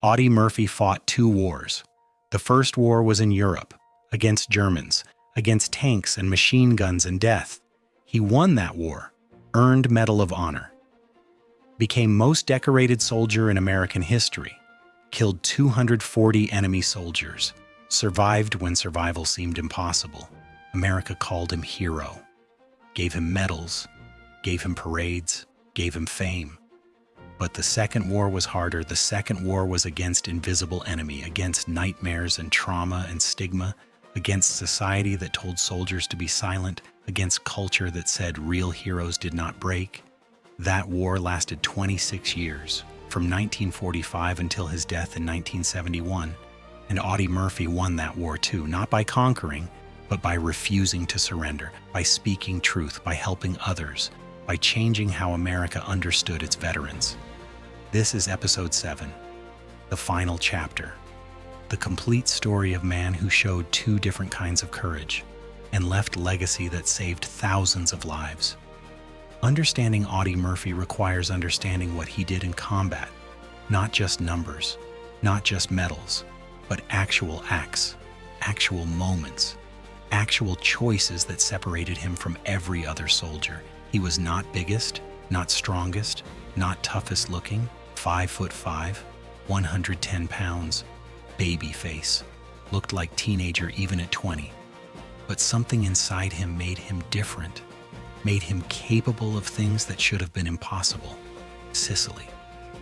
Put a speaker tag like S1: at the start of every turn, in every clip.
S1: Audie Murphy fought 2 wars. The first war was in Europe, against Germans, against tanks and machine guns and death. He won that war, earned Medal of Honor, became most decorated soldier in American history, killed 240 enemy soldiers, survived when survival seemed impossible. America called him hero, gave him medals, gave him parades, gave him fame. But the second war was harder. The second war was against invisible enemy, against nightmares and trauma and stigma, against society that told soldiers to be silent, against culture that said real heroes did not break. That war lasted 26 years, from 1945 until his death in 1971. And Audie Murphy won that war too, not by conquering, but by refusing to surrender, by speaking truth, by helping others, by changing how America understood its veterans. This is episode 7, the final chapter, the complete story of man who showed 2 different kinds of courage and left legacy that saved thousands of lives. Understanding Audie Murphy requires understanding what he did in combat, not just numbers, not just medals, but actual acts, actual moments, actual choices that separated him from every other soldier. He was not biggest, not strongest, not toughest looking, 5'5", 110 pounds, baby face, looked like teenager even at 20. But something inside him made him different, made him capable of things that should have been impossible. Sicily,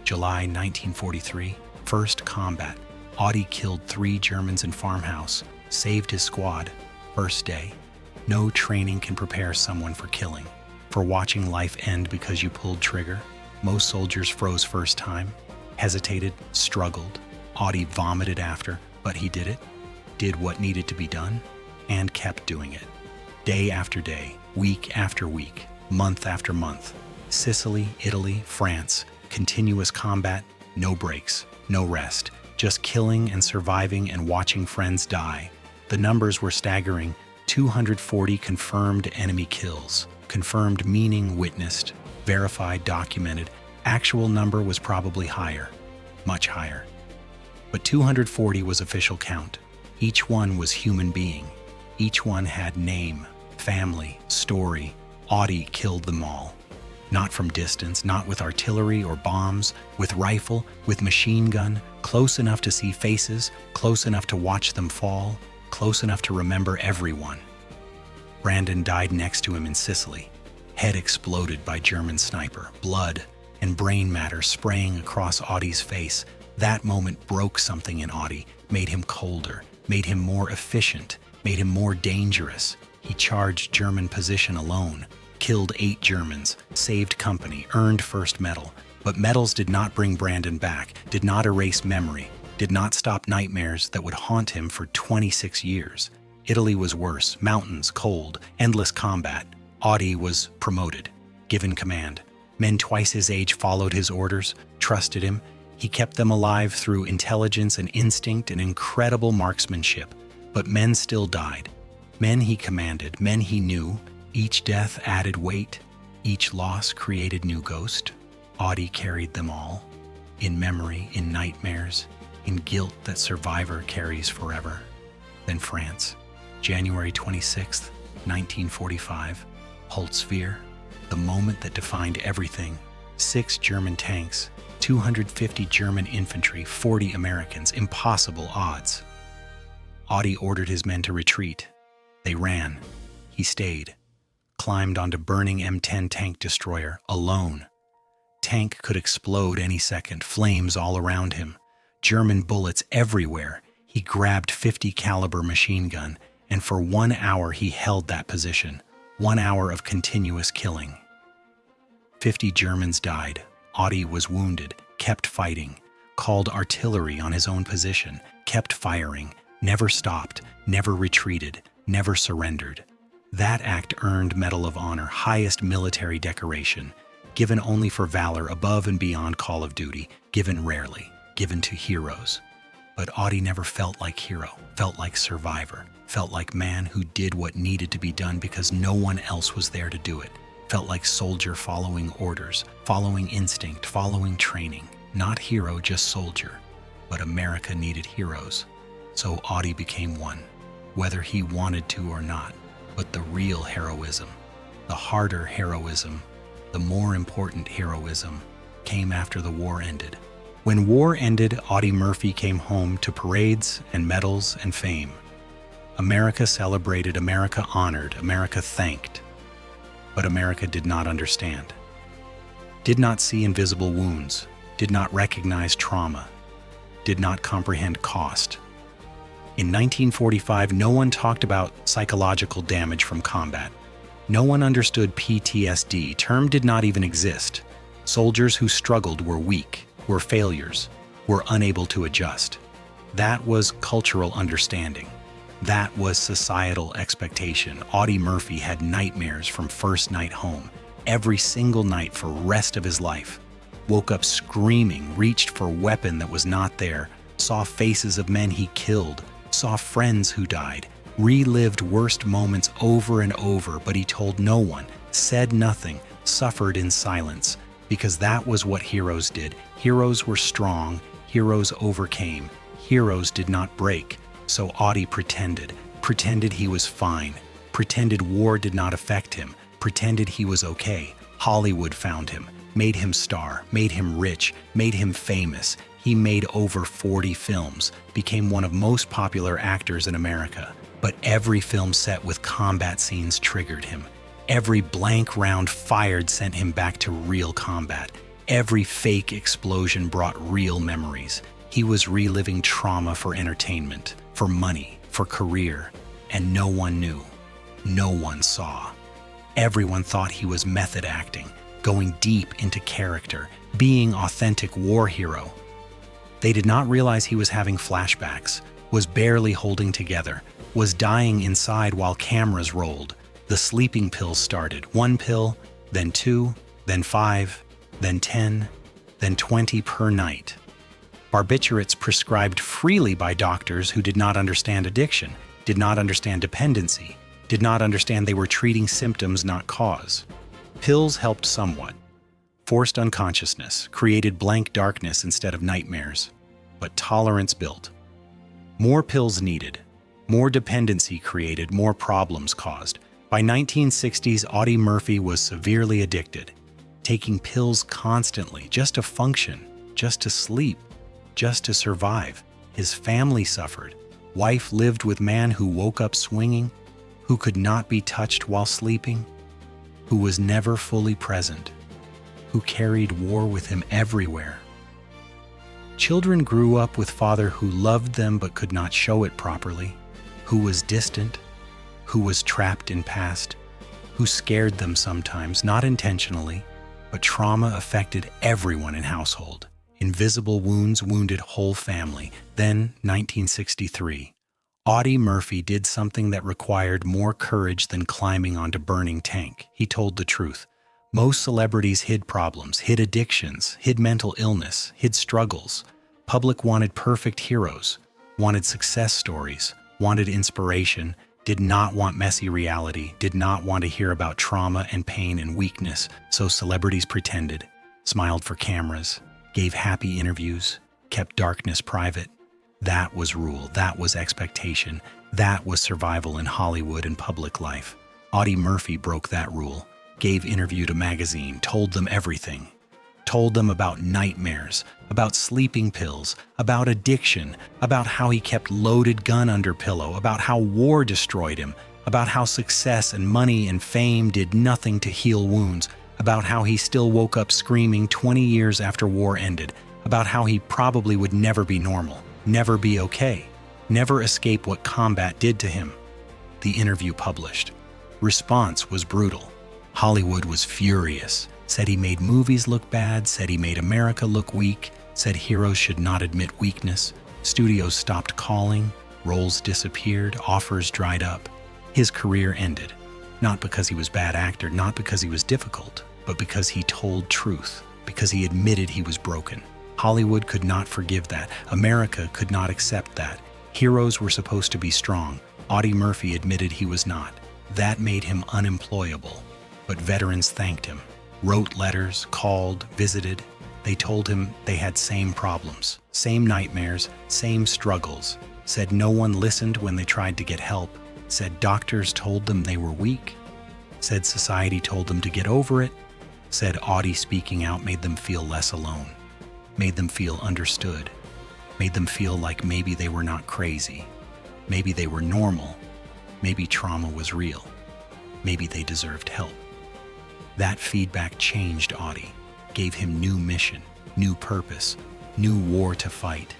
S1: July 1943, first combat. Audie killed 3 Germans in farmhouse, saved his squad, first day. No training can prepare someone for killing, for watching life end because you pulled trigger. Most soldiers froze first time, hesitated, struggled. Audie vomited after, but he did it, did what needed to be done, and kept doing it. Day after day, week after week, month after month. Sicily, Italy, France, continuous combat, no breaks, no rest, just killing and surviving and watching friends die. The numbers were staggering, 240 confirmed enemy kills. Confirmed meaning witnessed, verified, documented. Actual number was probably higher, much higher. But 240 was official count. Each one was human being. Each one had name, family, story. Audie killed them all. Not from distance, not with artillery or bombs, with rifle, with machine gun, close enough to see faces, close enough to watch them fall, close enough to remember everyone. Brandon died next to him in Sicily. Head exploded by German sniper, blood and brain matter spraying across Audie's face. That moment broke something in Audie, made him colder, made him more efficient, made him more dangerous. He charged German position alone, killed 8 Germans, saved company, earned first medal. But medals did not bring Brandon back, did not erase memory, did not stop nightmares that would haunt him for 26 years. Italy was worse, mountains, cold, endless combat. Audie was promoted, given command. Men twice his age followed his orders, trusted him. He kept them alive through intelligence and instinct and incredible marksmanship. But men still died. Men he commanded, men he knew. Each death added weight. Each loss created new ghost. Audie carried them all, in memory, in nightmares, in guilt that survivor carries forever. Then France. January 26, 1945, Holtzwihr, the moment that defined everything. 6 German tanks, 250 German infantry, 40 Americans, impossible odds. Audie ordered his men to retreat. They ran. He stayed, climbed onto burning M10 tank destroyer, alone. Tank could explode any second, flames all around him. German bullets everywhere. He grabbed 50 caliber machine gun, and for 1 hour he held that position. 1 hour of continuous killing. 50 Germans died. Audie was wounded, kept fighting, called artillery on his own position, kept firing, never stopped, never retreated, never surrendered. That act earned Medal of Honor, highest military decoration, given only for valor above and beyond call of duty, given rarely, given to heroes. But Audie never felt like hero, felt like survivor, felt like man who did what needed to be done because no one else was there to do it, felt like soldier following orders, following instinct, following training, not hero, just soldier. But America needed heroes, so Audie became one, whether he wanted to or not. But the real heroism, the harder heroism, the more important heroism, came after the war ended. When war ended, Audie Murphy came home to parades and medals and fame. America celebrated, America honored, America thanked. But America did not understand, did not see invisible wounds, did not recognize trauma, did not comprehend cost. In 1945, no one talked about psychological damage from combat. No one understood PTSD. Term did not even exist. Soldiers who struggled were weak, were failures, were unable to adjust. That was cultural understanding. That was societal expectation. Audie Murphy had nightmares from first night home, every single night for rest of his life. Woke up screaming, reached for a weapon that was not there, saw faces of men he killed, saw friends who died, relived worst moments over and over, but he told no one, said nothing, suffered in silence, because that was what heroes did. Heroes were strong, heroes overcame, heroes did not break. So Audie pretended he was fine, pretended war did not affect him, pretended he was okay. Hollywood found him, made him star, made him rich, made him famous. He made over 40 films, became one of most popular actors in America. But every film set with combat scenes triggered him. Every blank round fired sent him back to real combat. Every fake explosion brought real memories. He was reliving trauma for entertainment, for money, for career, and no one knew. No one saw. Everyone thought he was method acting, going deep into character, being authentic war hero. They did not realize he was having flashbacks, was barely holding together, was dying inside while cameras rolled. The sleeping pills started. 1 pill, then 2, then 5, then 10, then 20 per night. Barbiturates prescribed freely by doctors who did not understand addiction, did not understand dependency, did not understand they were treating symptoms, not cause. Pills helped somewhat. Forced unconsciousness, created blank darkness instead of nightmares, but tolerance built. More pills needed, more dependency created, more problems caused. By 1960s, Audie Murphy was severely addicted, taking pills constantly just to function, just to sleep, just to survive. His family suffered. Wife lived with man who woke up swinging, who could not be touched while sleeping, who was never fully present, who carried war with him everywhere. Children grew up with father who loved them but could not show it properly, who was distant, who was trapped in past, who scared them sometimes, not intentionally, but trauma affected everyone in household. Invisible wounds wounded whole family. Then, 1963, Audie Murphy did something that required more courage than climbing onto burning tank. He told the truth. Most celebrities hid problems, hid addictions, hid mental illness, hid struggles. Public wanted perfect heroes, wanted success stories, wanted inspiration, did not want messy reality, did not want to hear about trauma and pain and weakness. So celebrities pretended, smiled for cameras, gave happy interviews, kept darkness private. That was rule, that was expectation, that was survival in Hollywood and public life. Audie Murphy broke that rule, gave interview to magazine, told them everything. Told them about nightmares, about sleeping pills, about addiction, about how he kept loaded gun under pillow, about how war destroyed him, about how success and money and fame did nothing to heal wounds, about how he still woke up screaming 20 years after war ended, about how he probably would never be normal, never be okay, never escape what combat did to him. The interview published. Response was brutal. Hollywood was furious, said he made movies look bad, said he made America look weak, said heroes should not admit weakness. Studios stopped calling, roles disappeared, offers dried up. His career ended, not because he was a bad actor, not because he was difficult, but because he told truth, because he admitted he was broken. Hollywood could not forgive that. America could not accept that. Heroes were supposed to be strong. Audie Murphy admitted he was not. That made him unemployable. But veterans thanked him, wrote letters, called, visited. They told him they had same problems, same nightmares, same struggles, said no one listened when they tried to get help, said doctors told them they were weak, said society told them to get over it, said Audie speaking out made them feel less alone, made them feel understood, made them feel like maybe they were not crazy, maybe they were normal, maybe trauma was real, maybe they deserved help. That feedback changed Audie, gave him new mission, new purpose, new war to fight.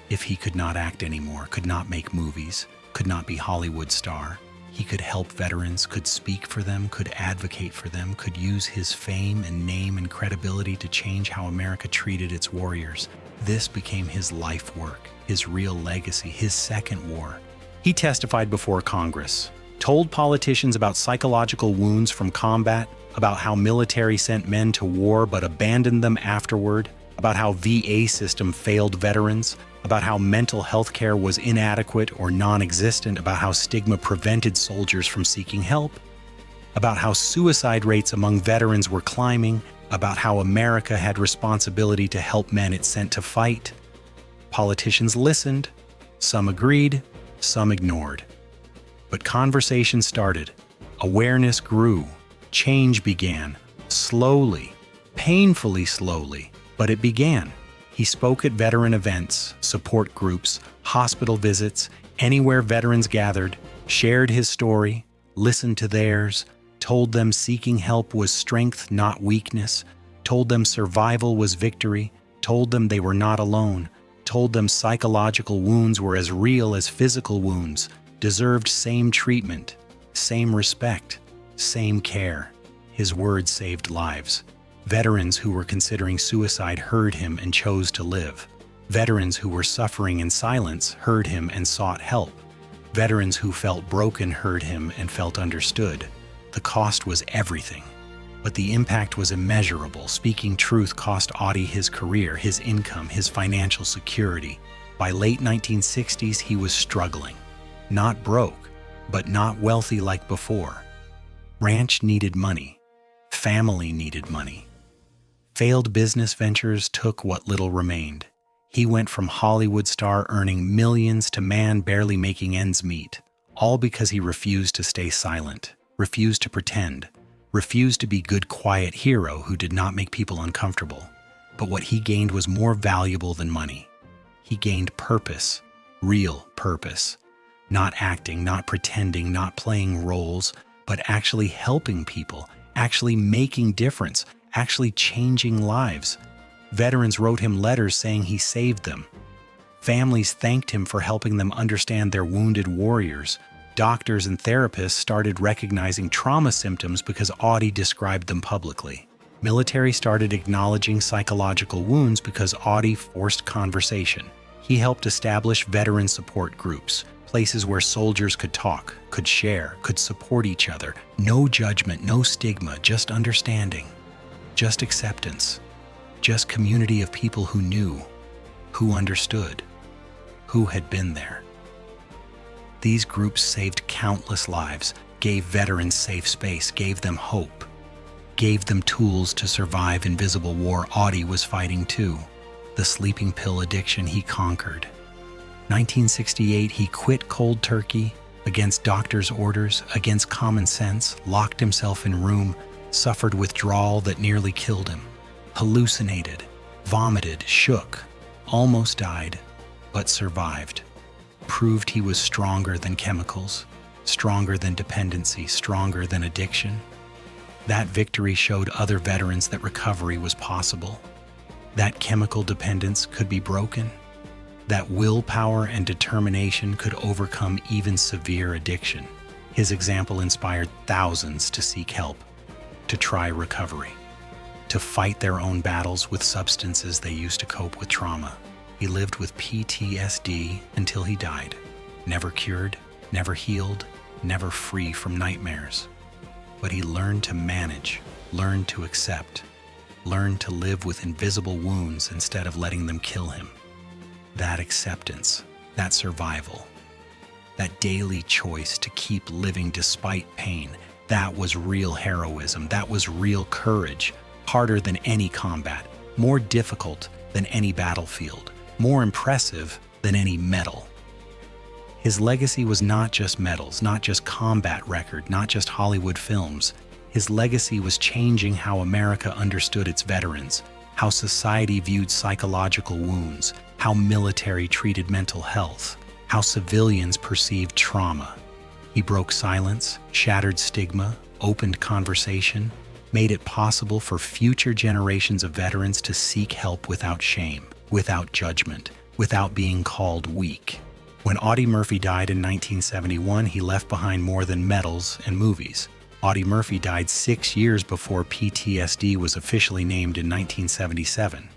S1: If he could not act anymore, could not make movies, could not be Hollywood star, he could help veterans, could speak for them, could advocate for them, could use his fame and name and credibility to change how America treated its warriors. This became his life work, his real legacy, his second war. He testified before Congress, told politicians about psychological wounds from combat, about how military sent men to war but abandoned them afterward, about how VA system failed veterans, about how mental health care was inadequate or non-existent, about how stigma prevented soldiers from seeking help, about how suicide rates among veterans were climbing, about how America had responsibility to help men it sent to fight. Politicians listened, some agreed, some ignored. But conversation started, awareness grew, change began, slowly, painfully slowly, but it began. He spoke at veteran events, support groups, hospital visits, anywhere veterans gathered, shared his story, listened to theirs, told them seeking help was strength, not weakness, told them survival was victory, told them they were not alone, told them psychological wounds were as real as physical wounds, deserved same treatment, same respect, same care. His words saved lives. Veterans who were considering suicide heard him and chose to live. Veterans who were suffering in silence heard him and sought help. Veterans who felt broken heard him and felt understood. The cost was everything, but the impact was immeasurable. Speaking truth cost Audie his career, his income, his financial security. By late 1960s, he was struggling. Not broke, but not wealthy like before. Ranch needed money. Family needed money. Failed business ventures took what little remained. He went from Hollywood star earning millions to man barely making ends meet, all because he refused to stay silent, refused to pretend, refused to be good quiet hero who did not make people uncomfortable. But what he gained was more valuable than money. He gained purpose, real purpose. Not acting, not pretending, not playing roles, but actually helping people, actually making difference, actually changing lives. Veterans wrote him letters saying he saved them. Families thanked him for helping them understand their wounded warriors. Doctors and therapists started recognizing trauma symptoms because Audie described them publicly. Military started acknowledging psychological wounds because Audie forced conversation. He helped establish veteran support groups, places where soldiers could talk, could share, could support each other. No judgment, no stigma, just understanding, just acceptance, just community of people who knew, who understood, who had been there. These groups saved countless lives, gave veterans safe space, gave them hope, gave them tools to survive invisible war Audie was fighting too. The sleeping pill addiction he conquered. 1968, he quit cold turkey, against doctors' orders, against common sense, locked himself in room, suffered withdrawal that nearly killed him, hallucinated, vomited, shook, almost died, but survived. Proved he was stronger than chemicals, stronger than dependency, stronger than addiction. That victory showed other veterans that recovery was possible, that chemical dependence could be broken, that willpower and determination could overcome even severe addiction. His example inspired thousands to seek help, to try recovery, to fight their own battles with substances they used to cope with trauma. He lived with PTSD until he died, never cured, never healed, never free from nightmares. But he learned to manage, learned to accept, learned to live with invisible wounds instead of letting them kill him. That acceptance, that survival, that daily choice to keep living despite pain, that was real heroism, that was real courage, harder than any combat. more difficult than any battlefield, more impressive than any medal. His legacy was not just medals, not just combat record, not just Hollywood films. His legacy was changing how America understood its veterans, how society viewed psychological wounds, how military treated mental health, how civilians perceived trauma. He broke silence, shattered stigma, opened conversation, made it possible for future generations of veterans to seek help without shame, without judgment, without being called weak. When Audie Murphy died in 1971, he left behind more than medals and movies. Audie Murphy died 6 years before PTSD was officially named in 1977.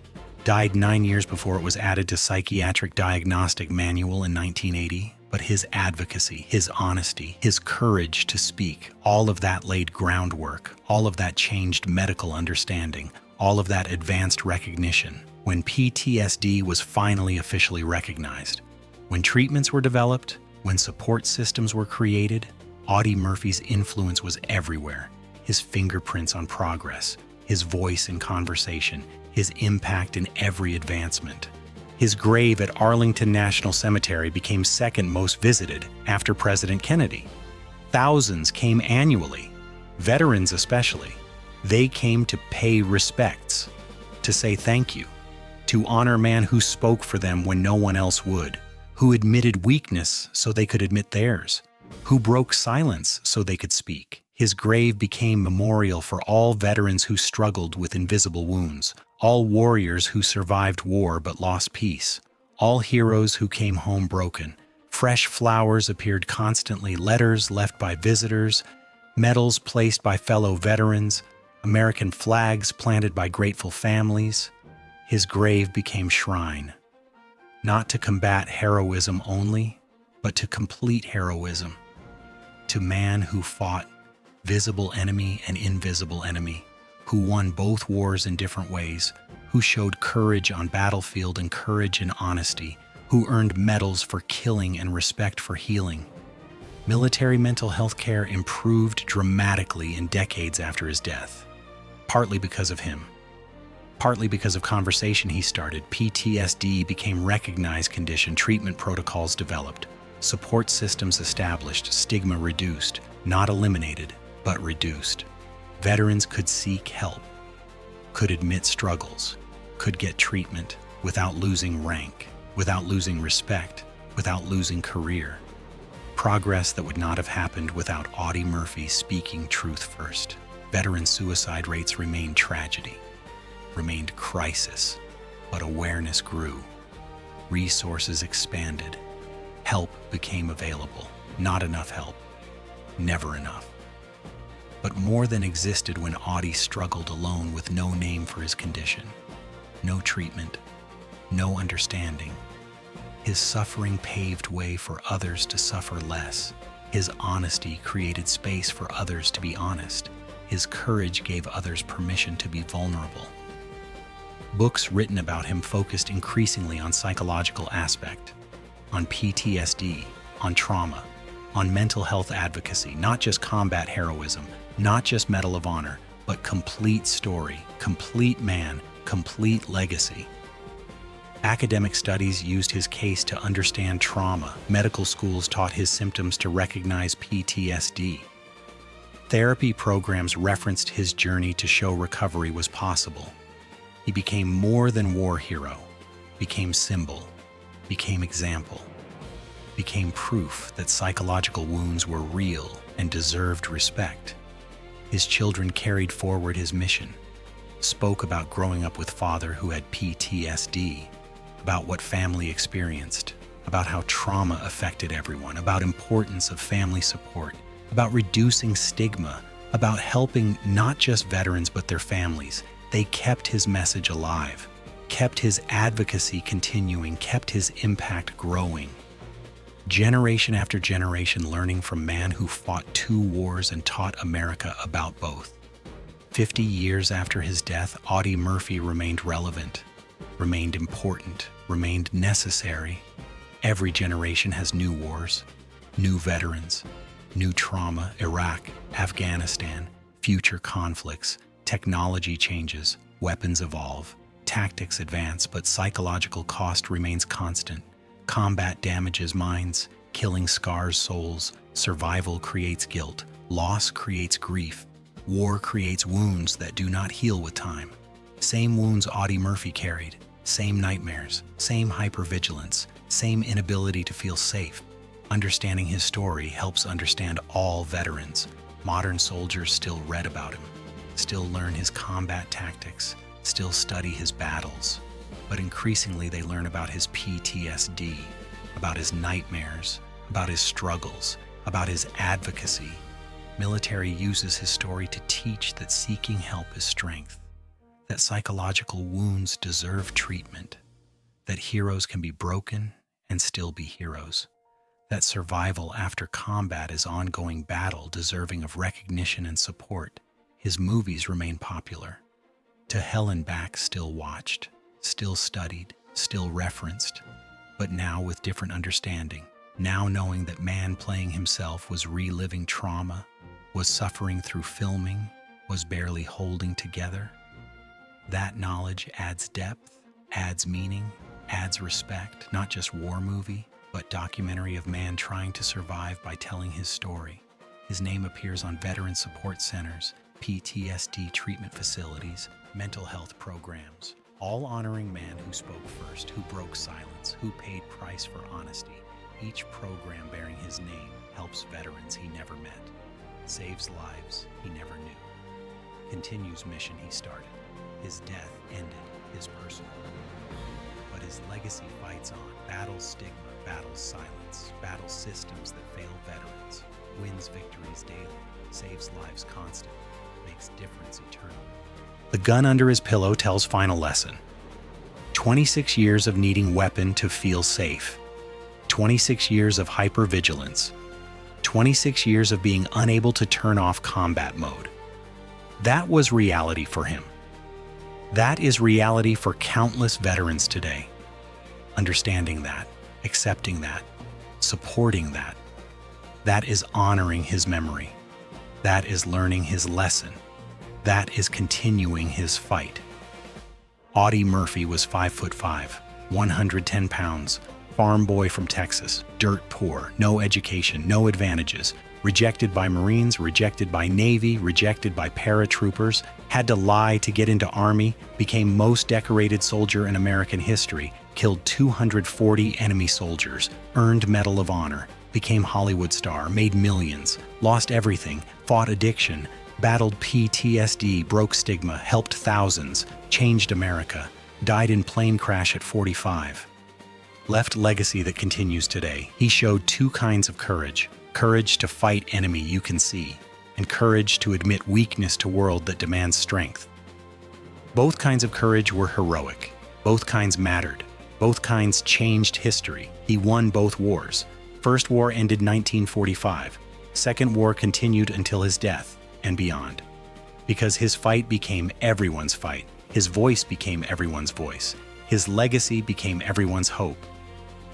S1: Died 9 years before it was added to Psychiatric Diagnostic Manual in 1980. But his advocacy, his honesty, his courage to speak, all of that laid groundwork, all of that changed medical understanding, all of that advanced recognition when PTSD was finally officially recognized. When treatments were developed, when support systems were created, Audie Murphy's influence was everywhere. His fingerprints on progress, his voice in conversation, his impact in every advancement. His grave at Arlington National Cemetery became second most visited after President Kennedy. Thousands came annually, veterans especially. They came to pay respects, to say thank you, to honor a man who spoke for them when no one else would, who admitted weakness so they could admit theirs, who broke silence so they could speak. His grave became a memorial for all veterans who struggled with invisible wounds, all warriors who survived war but lost peace, all heroes who came home broken. Fresh flowers appeared constantly, letters left by visitors, medals placed by fellow veterans, American flags planted by grateful families. His grave became shrine, not to combat heroism only, but to complete heroism, to man who fought visible enemy and invisible enemy, who won both wars in different ways, who showed courage on battlefield and courage in honesty, who earned medals for killing and respect for healing. Military mental health care improved dramatically in decades after his death, partly because of him. Partly because of conversation he started, PTSD became recognized condition, treatment protocols developed, support systems established, stigma reduced, not eliminated, but reduced. Veterans could seek help, could admit struggles, could get treatment without losing rank, without losing respect, without losing career. Progress that would not have happened without Audie Murphy speaking truth first. Veteran suicide rates remained tragedy, remained crisis, but awareness grew. Resources expanded. Help became available. Not enough help. Never enough. But more than existed when Audie struggled alone with no name for his condition, no treatment, no understanding. His suffering paved way for others to suffer less. His honesty created space for others to be honest. His courage gave others permission to be vulnerable. Books written about him focused increasingly on psychological aspect, on PTSD, on trauma, on mental health advocacy, not just combat heroism, not just Medal of Honor, but complete story, complete man, complete legacy. Academic studies used his case to understand trauma. Medical schools taught his symptoms to recognize PTSD. Therapy programs referenced his journey to show recovery was possible. He became more than war hero, became symbol, became example, became proof that psychological wounds were real and deserved respect. His children carried forward his mission, spoke about growing up with father who had PTSD, about what family experienced, about how trauma affected everyone, about importance of family support, about reducing stigma, about helping not just veterans but their families. They kept his message alive, kept his advocacy continuing, kept his impact growing. Generation after generation learning from man who fought 2 wars and taught America about both. 50 years after his death, Audie Murphy remained relevant, remained important, remained necessary. Every generation has new wars, new veterans, new trauma, Iraq, Afghanistan, future conflicts, technology changes, weapons evolve. Tactics advance, but psychological cost remains constant. Combat damages minds, killing scars souls, survival creates guilt, loss creates grief, war creates wounds that do not heal with time. Same wounds Audie Murphy carried, same nightmares, same hypervigilance, same inability to feel safe. Understanding his story helps understand all veterans. Modern soldiers still read about him, still learn his combat tactics, still study his battles, but increasingly they learn about his PTSD, about his nightmares, about his struggles, about his advocacy. Military uses his story to teach that seeking help is strength, that psychological wounds deserve treatment, that heroes can be broken and still be heroes, that survival after combat is ongoing battle deserving of recognition and support. His movies remain popular. To Hell and Back still watched, still studied, still referenced, but now with different understanding. Now knowing that man playing himself was reliving trauma, was suffering through filming, was barely holding together. That knowledge adds depth, adds meaning, adds respect, not just war movie, but documentary of man trying to survive by telling his story. His name appears on veteran support centers, PTSD treatment facilities, mental health programs, all honoring man who spoke first, who broke silence, who paid price for honesty. Each program bearing his name helps veterans he never met, saves lives he never knew, continues mission he started. His death ended his personal, but his legacy fights on, battles stigma, battles silence, battles systems that fail veterans, wins victories daily, saves lives constant, makes difference eternal. The gun under his pillow tells final lesson. 26 years of needing weapon to feel safe. 26 years of hypervigilance. 26 years of being unable to turn off combat mode. That was reality for him. That is reality for countless veterans today. Understanding that, accepting that, supporting that. That is honoring his memory. That is learning his lesson. That is continuing his fight. Audie Murphy was 5'5", 110 pounds, farm boy from Texas, dirt poor, no education, no advantages, rejected by Marines, rejected by Navy, rejected by paratroopers, had to lie to get into Army, became most decorated soldier in American history, killed 240 enemy soldiers, earned Medal of Honor, became Hollywood star, made millions, lost everything, fought addiction, battled PTSD, broke stigma, helped thousands, changed America, died in plane crash at 45. Left legacy that continues today. He showed two kinds of courage. Courage to fight enemy you can see, and courage to admit weakness to world that demands strength. Both kinds of courage were heroic. Both kinds mattered. Both kinds changed history. He won both wars. First war ended 1945. Second war continued until his death and beyond. Because his fight became everyone's fight. His voice became everyone's voice. His legacy became everyone's hope.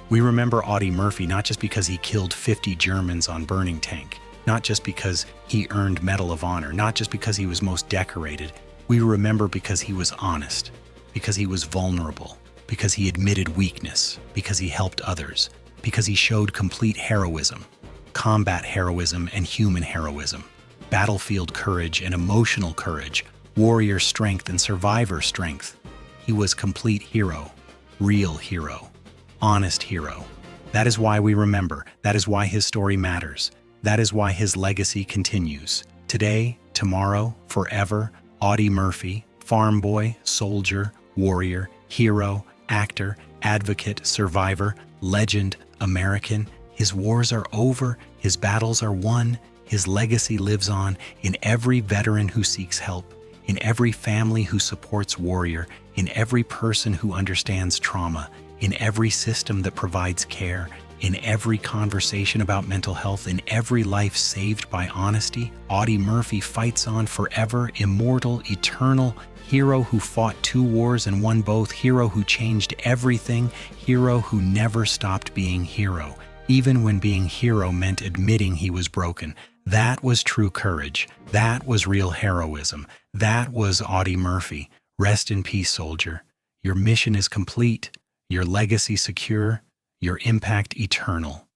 S1: We remember Audie Murphy not just because he killed 50 Germans on burning tank, not just because he earned Medal of Honor, not just because he was most decorated. We remember because he was honest, because he was vulnerable, because he admitted weakness, because he helped others, because he showed complete heroism, combat heroism and human heroism, battlefield courage and emotional courage, warrior strength and survivor strength. He was complete hero, real hero. Honest hero. That is why we remember. That is why his story matters. That is why his legacy continues. Today, tomorrow, forever, Audie Murphy, farm boy, soldier, warrior, hero, actor, advocate, survivor, legend, American. His wars are over. His battles are won. His legacy lives on in every veteran who seeks help, in every family who supports warrior, in every person who understands trauma, in every system that provides care, in every conversation about mental health, in every life saved by honesty. Audie Murphy fights on forever, immortal, eternal, hero who fought 2 wars and won both, hero who changed everything, hero who never stopped being hero, even when being hero meant admitting he was broken. That was true courage. That was real heroism. That was Audie Murphy. Rest in peace, soldier. Your mission is complete, your legacy secure, your impact eternal.